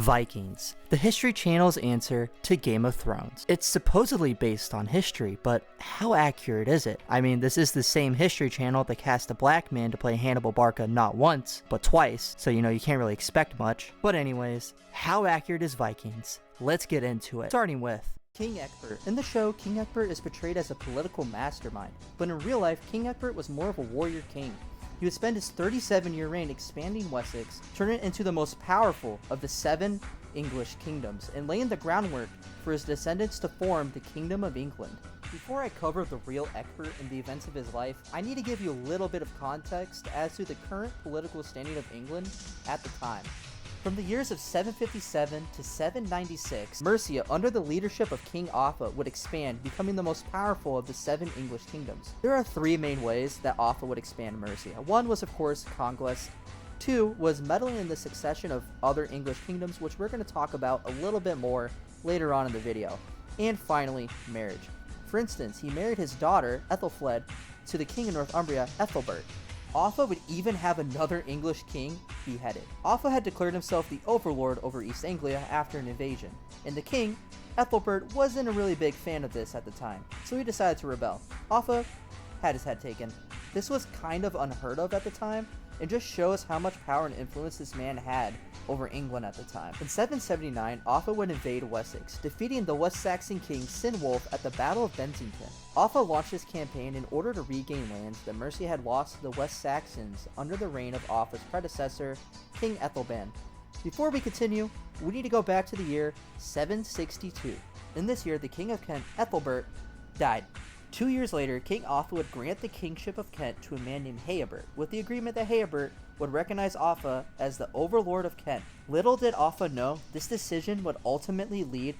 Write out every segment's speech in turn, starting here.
Vikings, the History Channel's answer to Game of Thrones. It's supposedly based on history, but how accurate is it? I mean, this is the same History Channel that cast a black man to play Hannibal Barca not once, but twice, so you can't really expect much. But anyways, how accurate is Vikings? Let's get into it. Starting with King Egbert. In the show, King Egbert is portrayed as a political mastermind, but in real life, King Egbert was more of a warrior king. He would spend his 37-year reign expanding Wessex, turning it into the most powerful of the 7 English kingdoms, and laying the groundwork for his descendants to form the Kingdom of England. Before I cover the real Egbert and the events of his life, I need to give you a little bit of context as to the current political standing of England at the time. From the years of 757 to 796, Mercia, under the leadership of King Offa, would expand, becoming the most powerful of the 7 English kingdoms. There are 3 main ways that Offa would expand Mercia. One was, of course, conquest. 2 was meddling in the succession of other English kingdoms, which we're going to talk about a little bit more later on in the video. And finally, marriage. For instance, he married his daughter, Ethelfled, to the king of Northumbria, Ethelbert. Offa would even have another English king beheaded. Offa had declared himself the overlord over East Anglia after an invasion, and the king, Ethelbert, wasn't a really big fan of this at the time, so he decided to rebel. Offa had his head taken. This was kind of unheard of at the time, and just shows how much power and influence this man had over England at the time. In 779, Offa would invade Wessex, defeating the West Saxon king Cynwulf at the Battle of Bensington. Offa launched his campaign in order to regain lands that Mercia had lost to the West Saxons under the reign of Offa's predecessor, King Ethelban. Before we continue, we need to go back to the year 762. In this year, the king of Kent, Ethelbert, died. 2 years later, King Offa would grant the kingship of Kent to a man named Heobert, with the agreement that Heobert would recognize Offa as the overlord of Kent. Little did Offa know, this decision would ultimately lead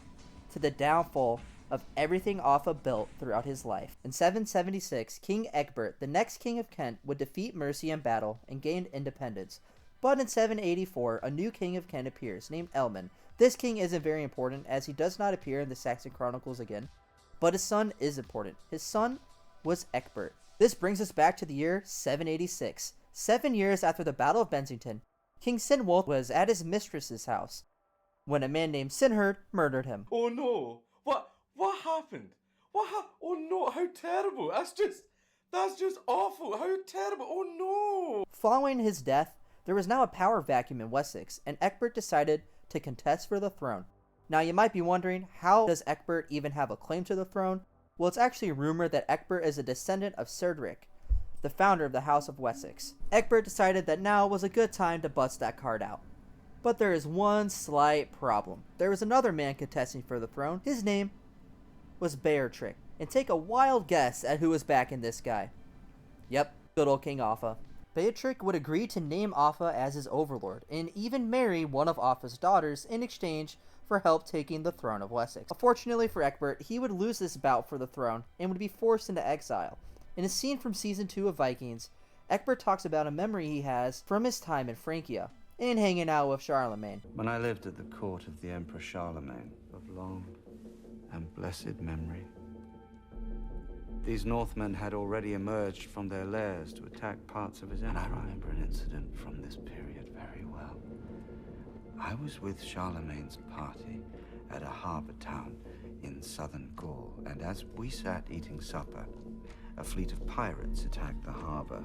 to the downfall of everything Offa built throughout his life. In 776, King Egbert, the next king of Kent, would defeat Mercia in battle and gain independence. But in 784, a new king of Kent appears, named Elman. This king isn't very important, as he does not appear in the Saxon Chronicles again. But his son is important. His son was Egbert. This brings us back to the year 786. 7 years after the Battle of Bensington, King Cynwulf was at his mistress's house when a man named Sinherd murdered him. Oh no! What happened? Oh no! How terrible! That's just awful! How terrible! Oh no! Following his death, there was now a power vacuum in Wessex, and Egbert decided to contest for the throne. Now you might be wondering, how does Egbert even have a claim to the throne? Well, it's actually rumored that Egbert is a descendant of Cerdric, the founder of the House of Wessex. Egbert decided that now was a good time to bust that card out. But there is one slight problem. There was another man contesting for the throne. His name was Beorhtric. And take a wild guess at who was backing this guy. Yep, good old King Offa. Beorhtric would agree to name Offa as his overlord, and even marry one of Offa's daughters in exchange for help taking the throne of Wessex. Unfortunately for Egbert, he would lose this bout for the throne and would be forced into exile. In a scene from season 2 of Vikings, Egbert talks about a memory he has from his time in Francia and hanging out with Charlemagne. When I lived at the court of the Emperor Charlemagne, of long and blessed memory, these Northmen had already emerged from their lairs to attack parts of his empire. And I remember an incident from this period very well. I was with Charlemagne's party at a harbour town in southern Gaul, and as we sat eating supper, a fleet of pirates attacked the harbour.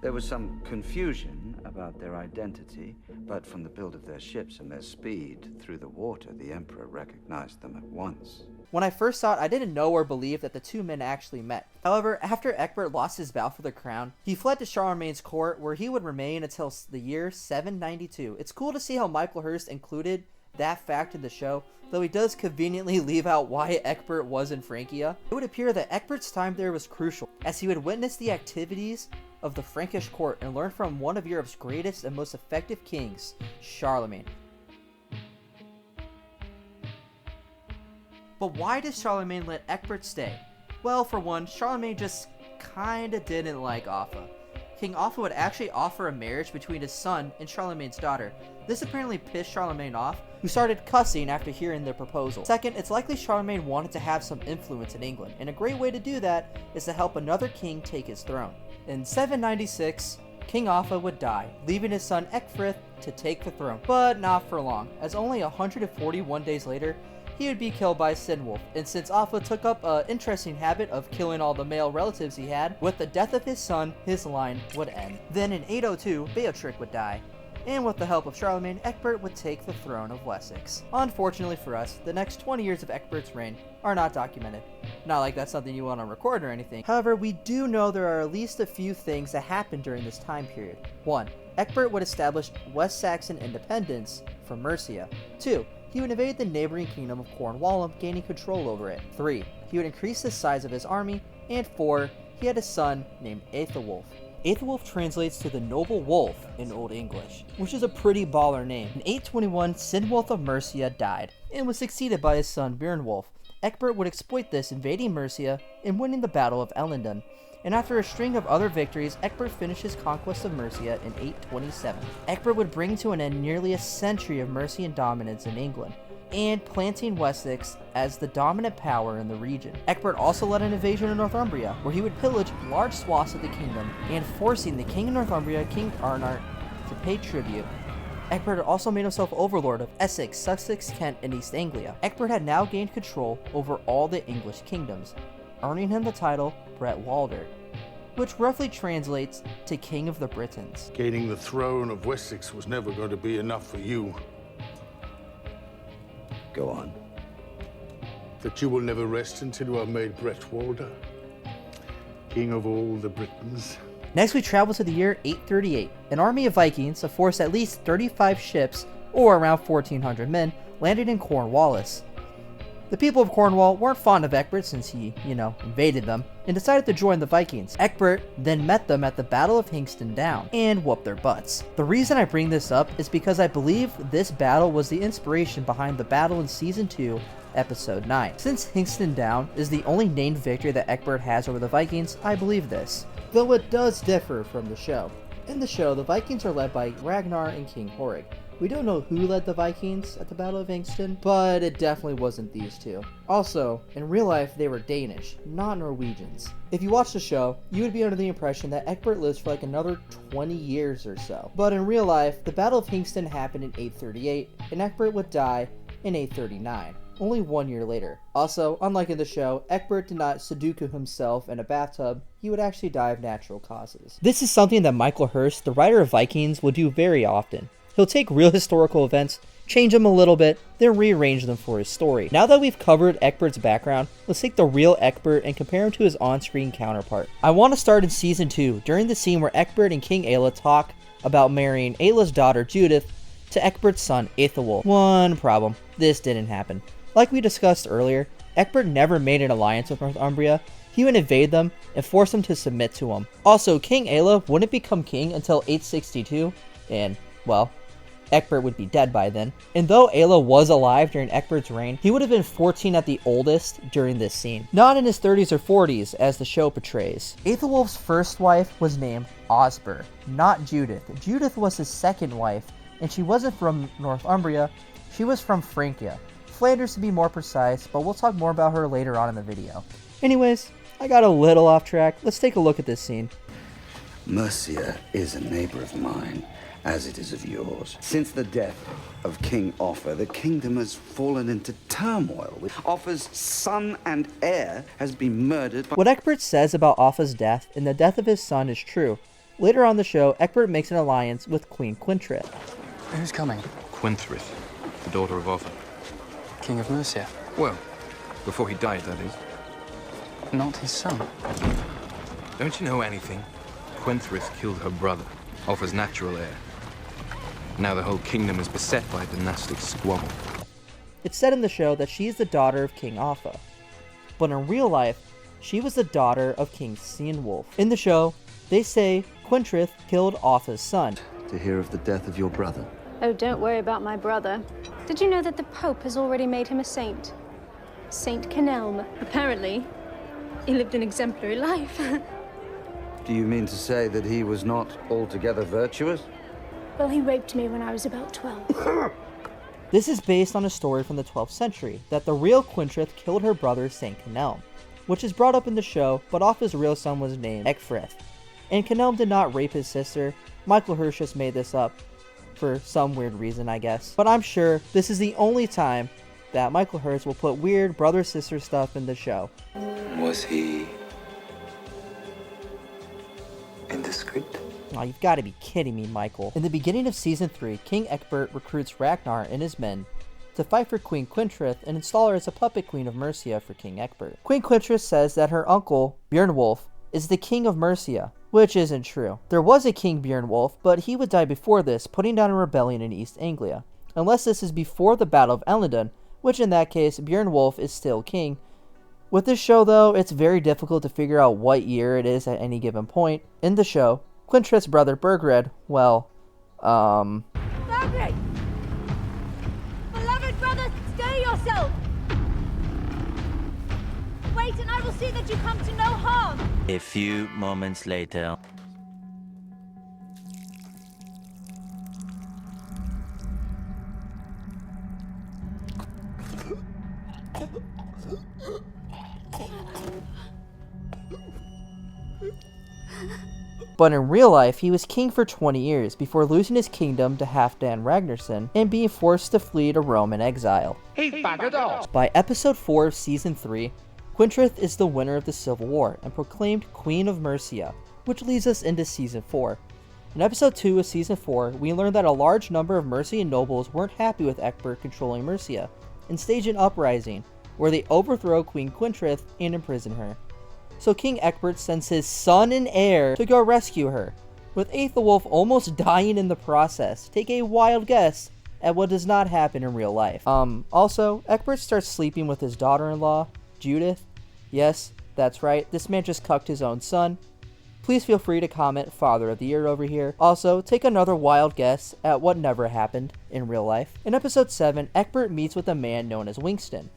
There was some confusion about their identity, but from the build of their ships and their speed through the water, the Emperor recognized them at once. When I first saw it, I didn't know or believe that the two men actually met. However, after Egbert lost his bout for the crown, he fled to Charlemagne's court, where he would remain until the year 792. It's cool to see how Michael Hurst included that fact in the show, though he does conveniently leave out why Egbert was in Francia. It would appear that Egbert's time there was crucial, as he would witness the activities of the Frankish court and learn from one of Europe's greatest and most effective kings, Charlemagne. But why does Charlemagne let Egbert stay? Well, for one, Charlemagne just kinda didn't like Offa. King Offa would actually offer a marriage between his son and Charlemagne's daughter. This apparently pissed Charlemagne off, who started cussing after hearing the proposal. Second, it's likely Charlemagne wanted to have some influence in England, and a great way to do that is to help another king take his throne. In 796, King Offa would die, leaving his son Ecgfrith to take the throne. But not for long, as only 141 days later, he would be killed by Sinwolf, and since Offa took up an interesting habit of killing all the male relatives he had, with the death of his son, his line would end. Then in 802, Beorhtric would die, and with the help of Charlemagne, Ecgbert would take the throne of Wessex. Unfortunately for us, the next 20 years of Ecgbert's reign are not documented. Not like that's something you want to record or anything. However, we do know there are at least a few things that happened during this time period. 1. Ecgbert would establish West Saxon independence from Mercia. 2. He would invade the neighboring kingdom of Cornwall, gaining control over it. 3. He would increase the size of his army. And 4. He had a son named Aethelwulf. Aethelwulf translates to the noble wolf in Old English, which is a pretty baller name. In 821, Sinwulf of Mercia died, and was succeeded by his son Beornwulf. Ecgbert would exploit this, invading Mercia and winning the Battle of Ellendun. And after a string of other victories, Ecgbert finished his conquest of Mercia in 827. Ecgbert would bring to an end nearly a century of Mercian dominance in England, and planting Wessex as the dominant power in the region. Ecgbert also led an invasion of Northumbria, where he would pillage large swaths of the kingdom, and forcing the king of Northumbria, King Arnart, to pay tribute. Ecgbert also made himself overlord of Essex, Sussex, Kent, and East Anglia. Ecgbert had now gained control over all the English kingdoms, earning him the title Bretwalder, which roughly translates to King of the Britons. Gaining the throne of Wessex was never going to be enough for you. Go on. That you will never rest until you are made Bretwalder, King of all the Britons. Next, we travel to the year 838. An army of Vikings, a force at least 35 ships, or around 1,400 men, landed in Cornwallis. The people of Cornwall weren't fond of Ecgbert since he, invaded them, and decided to join the Vikings. Ecgbert then met them at the Battle of Hingston Down, and whooped their butts. The reason I bring this up is because I believe this battle was the inspiration behind the battle in Season 2, Episode 9. Since Hingston Down is the only named victory that Ecgbert has over the Vikings, I believe this, though it does differ from the show. In the show, the Vikings are led by Ragnar and King Horig. We don't know who led the Vikings at the Battle of Hingston, but it definitely wasn't these two. Also, in real life, they were Danish, not Norwegians. If you watch the show, you would be under the impression that Ecgbert lives for like another 20 years or so. But in real life, the Battle of Hingston happened in 838, and Ecgbert would die in 839. Only 1 year later. Also, unlike in the show, Ecgbert did not Sudoku himself in a bathtub, he would actually die of natural causes. This is something that Michael Hirst, the writer of Vikings, will do very often. He'll take real historical events, change them a little bit, then rearrange them for his story. Now that we've covered Ecgbert's background, let's take the real Ecgbert and compare him to his on-screen counterpart. I want to start in Season 2, during the scene where Ecgbert and King Aelle talk about marrying Aelle's daughter Judith to Ecgbert's son Aethelwulf. One problem, this didn't happen. Like we discussed earlier, Ecgbert never made an alliance with Northumbria. He would invade them and force them to submit to him. Also, King Aelle wouldn't become king until 862, and, well, Ecgbert would be dead by then. And though Aelle was alive during Ecgbert's reign, he would have been 14 at the oldest during this scene. Not in his 30s or 40s, as the show portrays. Aethelwulf's first wife was named Osber, not Judith. Judith was his second wife, and she wasn't from Northumbria, she was from Francia. Flanders to be more precise, but we'll talk more about her later on in the video. Anyways, I got a little off track. Let's take a look at this scene. Mercia is a neighbor of mine, as it is of yours. Since the death of King Offa, the kingdom has fallen into turmoil. Offa's son and heir has been murdered by... What Ecgbert says about Offa's death and the death of his son is true. Later on the show, Ecgbert makes an alliance with Queen Quintrith. Who's coming? Quinthrith, the daughter of Offa. King of Mercia. Well, before he died, that is. Not his son. Don't you know anything? Quinthrith killed her brother, Offa's natural heir. Now the whole kingdom is beset by a dynastic squabble. It's said in the show that she is the daughter of King Offa, but in real life, she was the daughter of King Sinwulf. In the show, they say Quintrith killed Offa's son. To hear of the death of your brother. Oh, don't worry about my brother. Did you know that the Pope has already made him a saint? Saint Kenelm. Apparently, he lived an exemplary life. Do you mean to say that he was not altogether virtuous? Well, he raped me when I was about 12. This is based on a story from the 12th century, that the real Quintrith killed her brother Saint Kenelm, which is brought up in the show, but Offa's real son was named Ecgfrith. And Kenelm did not rape his sister. Michael Hirsch just made this up for some weird reason, I guess. But I'm sure this is the only time that Michael Hirsch will put weird brother-sister stuff in the show. Was he indiscreet? Oh, you've got to be kidding me, Michael. In the beginning of Season 3, King Ecbert recruits Ragnar and his men to fight for Queen Quintrith and install her as a puppet queen of Mercia for King Ecbert. Queen Quintrith says that her uncle, Björnwolf, is the king of Mercia, which isn't true. There was a King Björnwolf, but he would die before this, putting down a rebellion in East Anglia. Unless this is before the Battle of Ellendun, which in that case, Björnwolf is still king. With this show though, it's very difficult to figure out what year it is at any given point. In the show, Quintrith's brother Burgred, well, Burgred! Beloved brother, stay yourself! Wait, and I will see that you come to no harm! A few moments later. But in real life, he was king for 20 years before losing his kingdom to Halfdan Ragnarsson and being forced to flee to Rome in exile. By episode 4 of season 3, Quintrith is the winner of the Civil War and proclaimed Queen of Mercia, which leads us into season 4. In episode 2 of season 4, we learn that a large number of Mercian nobles weren't happy with Ecbert controlling Mercia and stage an uprising where they overthrow Queen Quintrith and imprison her. So King Ecbert sends his son and heir to go rescue her, with Aethelwulf almost dying in the process. Take a wild guess at what does not happen in real life. Also, Ecbert starts sleeping with his daughter-in-law, Judith. Yes, that's right, this man just cucked his own son. Please feel free to comment Father of the Year over here. Also, take another wild guess at what never happened in real life. In episode 7, Ecbert meets with a man known as Wingston,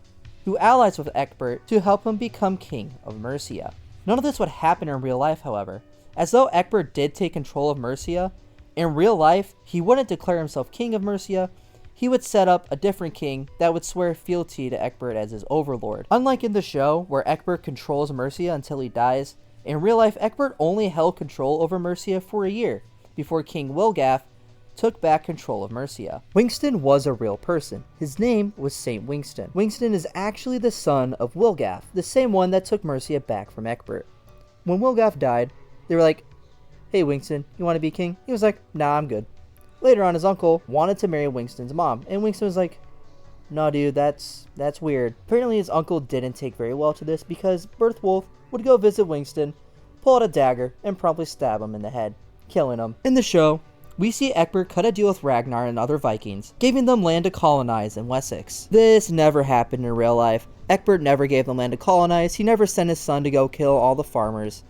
who allies with Ecbert to help him become king of Mercia. None of this would happen in real life, however. As though Ecbert did take control of Mercia, in real life, he wouldn't declare himself king of Mercia. He would set up a different king that would swear fealty to Ecbert as his overlord. Unlike in the show, where Ecbert controls Mercia until he dies, in real life, Ecbert only held control over Mercia for a year, before King Wilgath took back control of Mercia. Wingston was a real person. His name was Saint Wingston. Wingston is actually the son of Wilgath, the same one that took Mercia back from Ecbert. When Wilgath died, they were like, "Hey Wingston, you want to be king?" He was like, "Nah, I'm good." Later on, his uncle wanted to marry Wingston's mom, and Wingston was like, "No dude, that's weird." Apparently his uncle didn't take very well to this because Berthwolf would go visit Wingston, pull out a dagger, and promptly stab him in the head, killing him. In the show, we see Ecbert cut a deal with Ragnar and other Vikings, giving them land to colonize in Wessex. This never happened in real life. Ecbert never gave them land to colonize, he never sent his son to go kill all the farmers,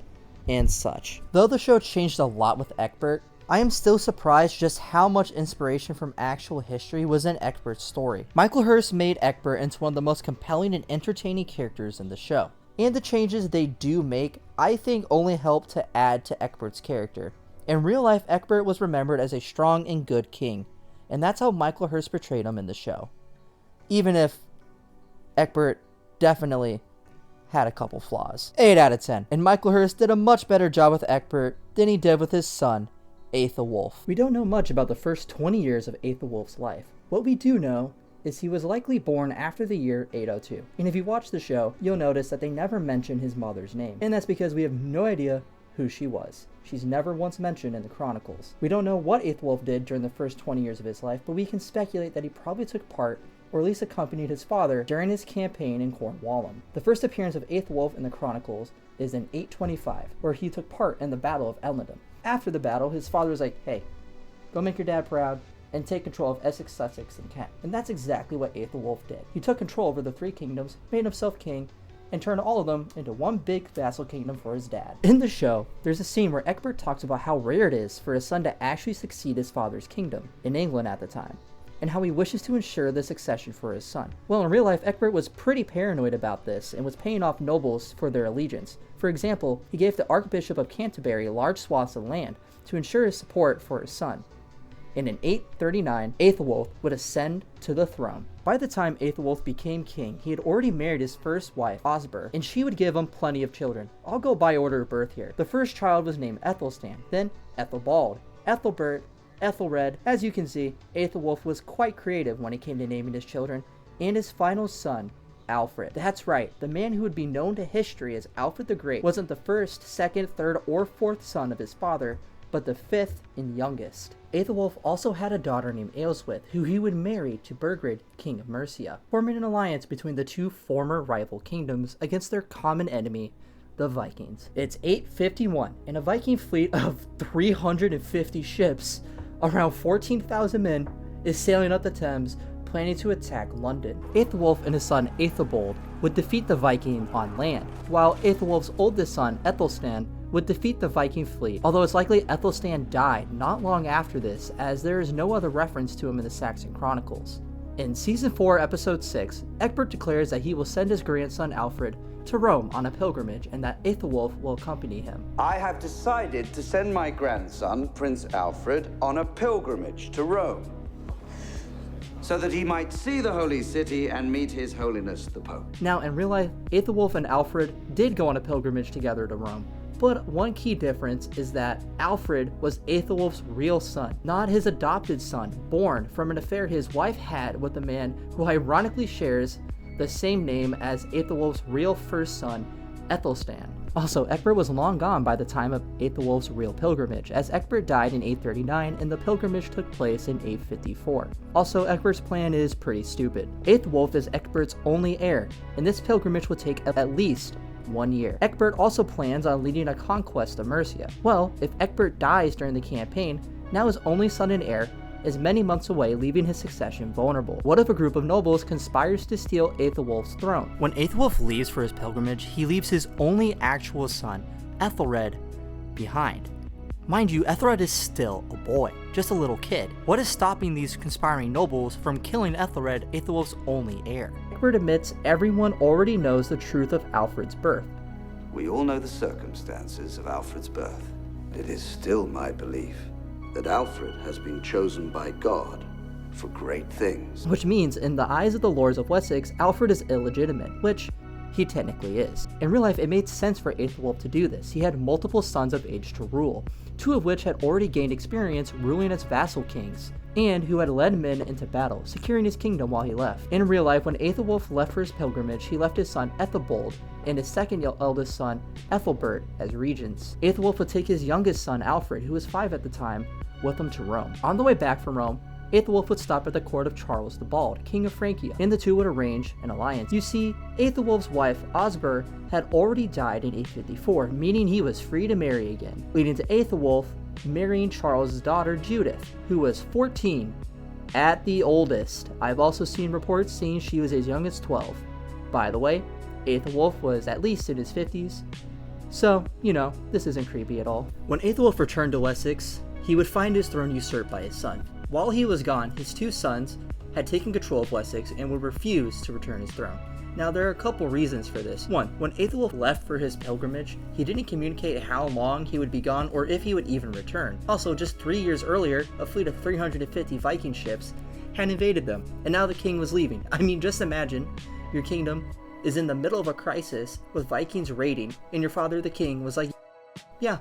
and such. Though the show changed a lot with Ecbert, I am still surprised just how much inspiration from actual history was in Ecbert's story. Michael Hirst made Ecbert into one of the most compelling and entertaining characters in the show. And the changes they do make, I think, only help to add to Ecbert's character. In real life, Ecbert was remembered as a strong and good king, and that's how Michael Hirst portrayed him in the show. Even if Ecbert definitely had a couple flaws. 8 out of 10. And Michael Hirst did a much better job with Ecbert than he did with his son, Aethelwulf. We don't know much about the first 20 years of Aethelwulf's life. What we do know is he was likely born after the year 802. And if you watch the show, you'll notice that they never mention his mother's name. And that's because we have no idea who she was. She's never once mentioned in the Chronicles. We don't know what Aethelwulf did during the first 20 years of his life, but we can speculate that he probably took part, or at least accompanied his father, during his campaign in Cornwallum. The first appearance of Aethelwulf in the Chronicles is in 825, where he took part in the Battle of Ellendun. After the battle, his father was like, "Hey, go make your dad proud, and take control of Essex, Sussex, and Kent." And that's exactly what Aethelwulf did. He took control over the 3 kingdoms, made himself king, and turned all of them into one big vassal kingdom for his dad. In the show, there's a scene where Ecbert talks about how rare it is for his son to actually succeed his father's kingdom, in England at the time, and how he wishes to ensure the succession for his son. Well, in real life, Ecbert was pretty paranoid about this and was paying off nobles for their allegiance. For example, he gave the Archbishop of Canterbury large swaths of land to ensure his support for his son. and in 839, Aethelwulf would ascend to the throne. By the time Aethelwulf became king, he had already married his first wife, Osber, and she would give him plenty of children. I'll go by order of birth here. The first child was named Ethelstan, then Ethelbald, Ethelbert, Ethelred. As you can see, Aethelwulf was quite creative when it came to naming his children, and his final son, Alfred. That's right, the man who would be known to history as Alfred the Great wasn't the first, second, third, or fourth son of his father, but the fifth and youngest. Aethelwulf also had a daughter named Ealhswith, who he would marry to Burgred, king of Mercia, forming an alliance between the two former rival kingdoms against their common enemy, the Vikings. It's 851, and a Viking fleet of 350 ships, around 14,000 men, is sailing up the Thames, planning to attack London. Aethelwulf and his son Aethelbald would defeat the Vikings on land, while Aethelwulf's oldest son Ethelstan would defeat the Viking fleet, although it's likely Ethelstan died not long after this, as there is no other reference to him in the Saxon Chronicles. In Season 4, Episode 6, Egbert declares that he will send his grandson Alfred to Rome on a pilgrimage and that Aethelwulf will accompany him. I have decided to send my grandson, Prince Alfred, on a pilgrimage to Rome, so that he might see the holy city and meet His Holiness the Pope. Now, in real life, Aethelwulf and Alfred did go on a pilgrimage together to Rome, but one key difference is that Alfred was Aethelwulf's real son, not his adopted son, born from an affair his wife had with a man who ironically shares the same name as Aethelwulf's real first son, Ethelstan. Also, Egbert was long gone by the time of Aethelwulf's real pilgrimage, as Egbert died in 839 and the pilgrimage took place in 854. Also, Egbert's plan is pretty stupid. Aethelwulf is Egbert's only heir, and this pilgrimage will take at least 1 year. Egbert also plans on leading a conquest of Mercia. Well, if Egbert dies during the campaign, now his only son and heir is many months away, leaving his succession vulnerable. What if a group of nobles conspires to steal Aethelwulf's throne? When Aethelwulf leaves for his pilgrimage, he leaves his only actual son, Ethelred, behind. Mind you, Ethelred is still a boy, just a little kid. What is stopping these conspiring nobles from killing Ethelred, Aethelwulf's only heir? Egbert admits everyone already knows the truth of Alfred's birth. We all know the circumstances of Alfred's birth. It is still my belief that Alfred has been chosen by God for great things. Which means, in the eyes of the lords of Wessex, Alfred is illegitimate, which he technically is. In real life, it made sense for Aethelwulf to do this. He had multiple sons of age to rule, two of which had already gained experience ruling as vassal kings, and who had led men into battle, securing his kingdom while he left. In real life, when Aethelwulf left for his pilgrimage, he left his son Ethelbald and his second eldest son, Ethelbert, as regents. Aethelwulf would take his youngest son, Alfred, who was 5 at the time, with him to Rome. On the way back from Rome, Aethelwulf would stop at the court of Charles the Bald, king of Francia, and the two would arrange an alliance. You see, Aethelwulf's wife, Osber, had already died in 854, meaning he was free to marry again, leading to Aethelwulf marrying Charles' daughter, Judith, who was 14 at the oldest. I've also seen reports saying she was as young as 12. By the way, Aethelwulf was at least in his 50s, so, you know, this isn't creepy at all. When Aethelwulf returned to Wessex, he would find his throne usurped by his son. While he was gone, his 2 sons had taken control of Wessex and would refuse to return his throne. Now, there are a couple reasons for this. One, when Aethelwulf left for his pilgrimage, he didn't communicate how long he would be gone or if he would even return. Also, just 3 years earlier, a fleet of 350 Viking ships had invaded them, and now the king was leaving. I mean, just imagine your kingdom is in the middle of a crisis with Vikings raiding, and your father, the king, was like, yeah,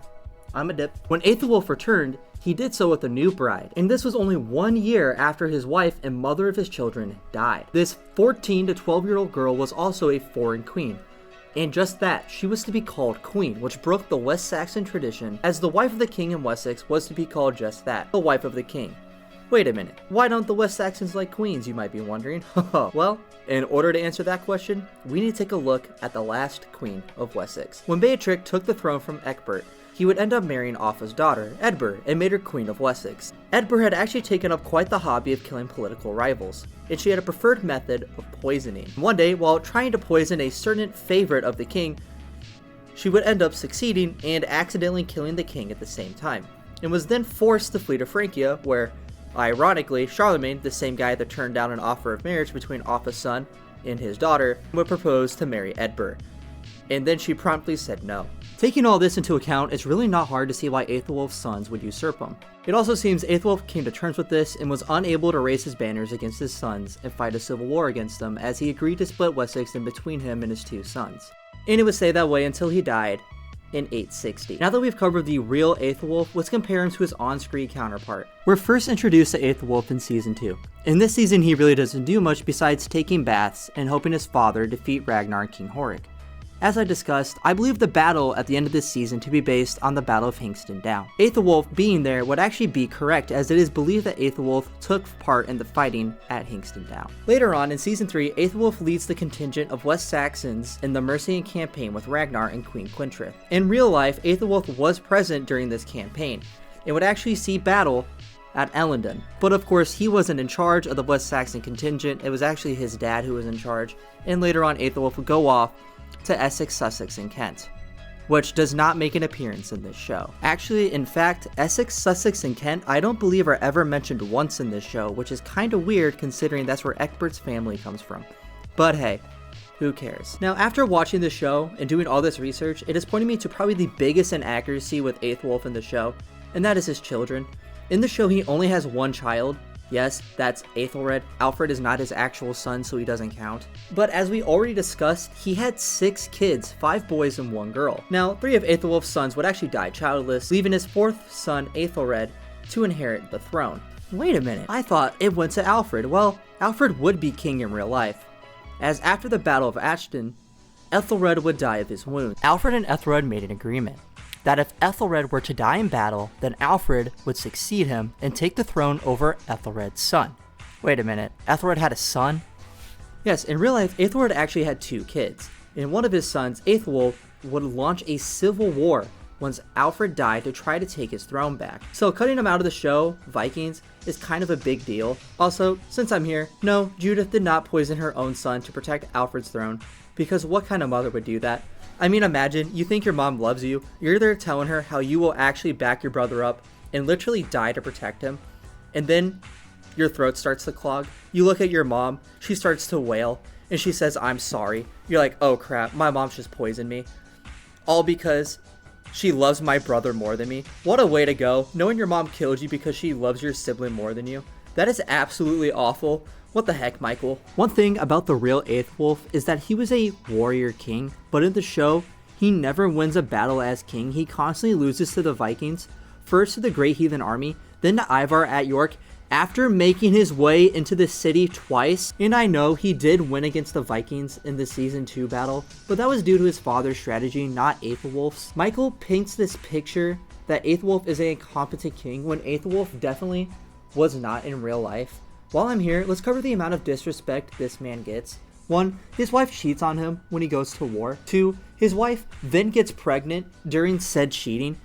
I'm a dip. When Aethelwulf returned, he did so with a new bride, and this was only 1 year after his wife and mother of his children died. This 14 to 12-year-old girl was also a foreign queen, and just that, she was to be called queen, which broke the West Saxon tradition, as the wife of the king in Wessex was to be called just that, the wife of the king. Wait a minute, why don't the West Saxons like queens, you might be wondering? Well, in order to answer that question, we need to take a look at the last queen of Wessex. When Beatrix took the throne from Egbert, he would end up marrying Offa's daughter, Edbert, and made her Queen of Wessex. Edbert had actually taken up quite the hobby of killing political rivals, and she had a preferred method of poisoning. One day, while trying to poison a certain favorite of the king, she would end up succeeding and accidentally killing the king at the same time, and was then forced to flee to Francia, where, ironically, Charlemagne, the same guy that turned down an offer of marriage between Offa's son and his daughter, would propose to marry Edbert. And then she promptly said no. Taking all this into account, it's really not hard to see why Aethelwulf's sons would usurp him. It also seems Aethelwulf came to terms with this and was unable to raise his banners against his sons and fight a civil war against them, as he agreed to split Wessex in between him and his two sons. And it would stay that way until he died in 860. Now that we've covered the real Aethelwulf, let's compare him to his on-screen counterpart. We're first introduced to Aethelwulf in Season 2. In this season, he really doesn't do much besides taking baths and helping his father defeat Ragnar and King Horik. As I discussed, I believe the battle at the end of this season to be based on the Battle of Hingston Down. Aethelwulf being there would actually be correct, as it is believed that Aethelwulf took part in the fighting at Hingston Down. Later on in Season 3, Aethelwulf leads the contingent of West Saxons in the Mercian campaign with Ragnar and Queen Quintrith. In real life, Aethelwulf was present during this campaign and would actually see battle at Ellendon. But of course, he wasn't in charge of the West Saxon contingent, it was actually his dad who was in charge, and later on Aethelwulf would go off to Essex, Sussex, and Kent, which does not make an appearance in this show. Actually, in fact, Essex, Sussex, and Kent I don't believe are ever mentioned once in this show, which is kinda weird considering that's where Ecbert's family comes from. But hey, who cares? Now, after watching the show and doing all this research, it is pointing me to probably the biggest inaccuracy with Aethelwulf in the show, and that is his children. In the show, he only has one child. Yes, that's Aethelred. Alfred is not his actual son, so he doesn't count. But as we already discussed, he had 6 kids, 5 boys and 1 girl. Now, 3 of Aethelwulf's sons would actually die childless, leaving his 4th son, Aethelred, to inherit the throne. Wait a minute, I thought it went to Alfred. Well, Alfred would be king in real life, as after the Battle of Aston, Ethelred would die of his wounds. Alfred and Ethelred made an agreement that if Ethelred were to die in battle, then Alfred would succeed him and take the throne over Ethelred's son. Wait a minute, Ethelred had a son? Yes, in real life, Ethelred actually had 2 kids, and one of his sons, Aethelwulf, would launch a civil war once Alfred died to try to take his throne back. So cutting him out of the show, Vikings, is kind of a big deal. Also, since I'm here, no, Judith did not poison her own son to protect Alfred's throne, because what kind of mother would do that? I mean, imagine, you think your mom loves you, you're there telling her how you will actually back your brother up and literally die to protect him, and then your throat starts to clog. You look at your mom, she starts to wail, and she says, "I'm sorry." You're like, oh crap, my mom's just poisoned me. All because she loves my brother more than me. What a way to go, knowing your mom killed you because she loves your sibling more than you. That is absolutely awful. What the heck, Michael? One thing about the real Aethelwulf is that he was a warrior king, but in the show, he never wins a battle as king. He constantly loses to the Vikings, first to the Great Heathen Army, then to Ivar at York, after making his way into the city twice. And I know he did win against the Vikings in the Season 2 battle, but that was due to his father's strategy, not Aethelwulf's. Michael paints this picture that Aethelwulf is a incompetent king, when Aethelwulf definitely was not in real life. While I'm here, let's cover the amount of disrespect this man gets. 1. His wife cheats on him when he goes to war. 2. His wife then gets pregnant during said cheating,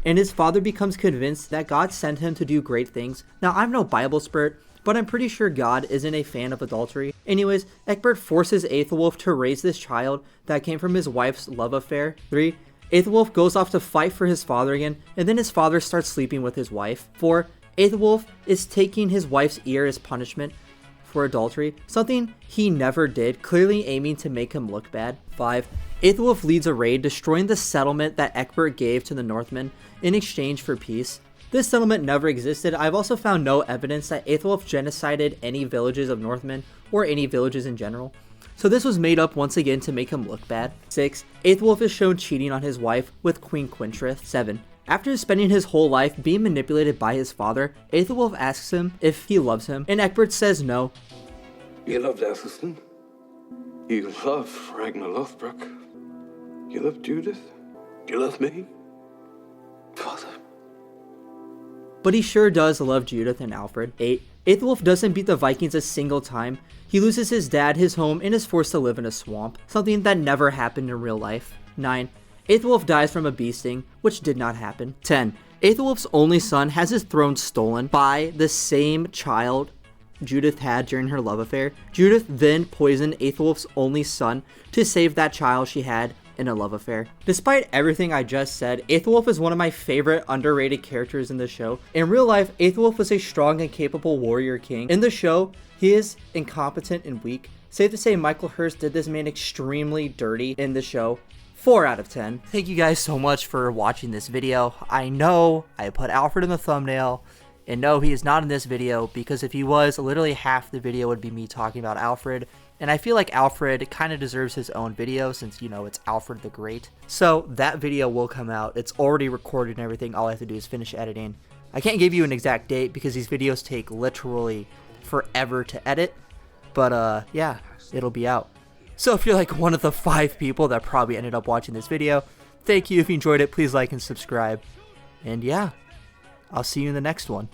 and his father becomes convinced that God sent him to do great things. Now, I'm no Bible expert, but I'm pretty sure God isn't a fan of adultery. Anyways, Ecbert forces Aethelwulf to raise this child that came from his wife's love affair. 3. Aethelwulf goes off to fight for his father again, and then his father starts sleeping with his wife. 4. Aethelwulf is taking his wife's ear as punishment for adultery, something he never did, clearly aiming to make him look bad. 5. Aethelwulf leads a raid, destroying the settlement that Ecbert gave to the Northmen in exchange for peace. This settlement never existed. I've also found no evidence that Aethelwulf genocided any villages of Northmen, or any villages in general. So this was made up once again to make him look bad. 6. Aethelwulf is shown cheating on his wife with Queen Quintrith. 7. After spending his whole life being manipulated by his father, Aethelwulf asks him if he loves him, and Ecbert says no. You loved Ethelstan. You loved Ragnar Lothbrok. You loved Judith. You loved me. Father. But he sure does love Judith and Alfred. 8. Aethelwulf doesn't beat the Vikings a single time. He loses his dad, his home, and is forced to live in a swamp, something that never happened in real life. 9. Aethelwulf dies from a bee sting, which did not happen. 10. Aethelwulf's only son has his throne stolen by the same child Judith had during her love affair. Judith then poisoned Aethelwulf's only son to save that child she had in a love affair. Despite everything I just said, Aethelwulf is one of my favorite underrated characters in the show. In real life, Aethelwulf was a strong and capable warrior king. In the show, he is incompetent and weak. Safe to say Michael Hurst did this man extremely dirty in the show. 4 out of 10. Thank you guys so much for watching this video. I know I put Alfred in the thumbnail, and no, he is not in this video, because if he was, literally half the video would be me talking about Alfred, and I feel like Alfred kind of deserves his own video since, you know, it's Alfred the Great. So that video will come out. It's already recorded and everything. All I have to do is finish editing. I can't give you an exact date because these videos take literally forever to edit, but yeah, it'll be out. So if you're like one of the 5 people that probably ended up watching this video, thank you. If you enjoyed it, please like and subscribe. And yeah, I'll see you in the next one.